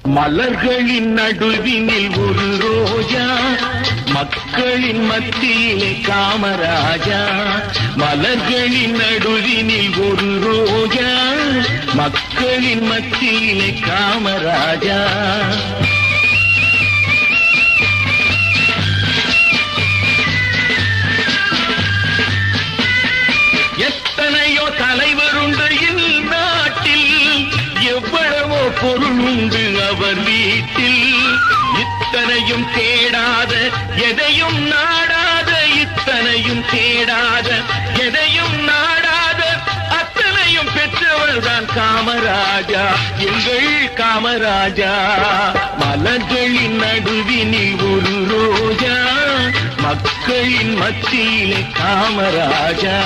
மலர்களின் நடுவினில் ஒரு ரோஜா, மக்களின் மத்தியிலே காமராஜா. மலர்களின் நடுவினில் ஒரு ரோஜா, மக்களின் மத்தியிலே காமராஜா. எத்தனையோ தலைவருண்டு இந்நாட்டில், எவ்வளவோ பொருள் உண்டு அவர் வீட்டில். இத்தனையும் தேடாத எதையும் நாடாத, இத்தனையும் தேடாத எதையும் நாடாத, அத்தனையும் பெற்றவர் தான் காமராஜா, எங்கள் காமராஜா. மலர்களின் நடுவினில் ஒரு ரோஜா, மக்களின் மத்தியிலே காமராஜா.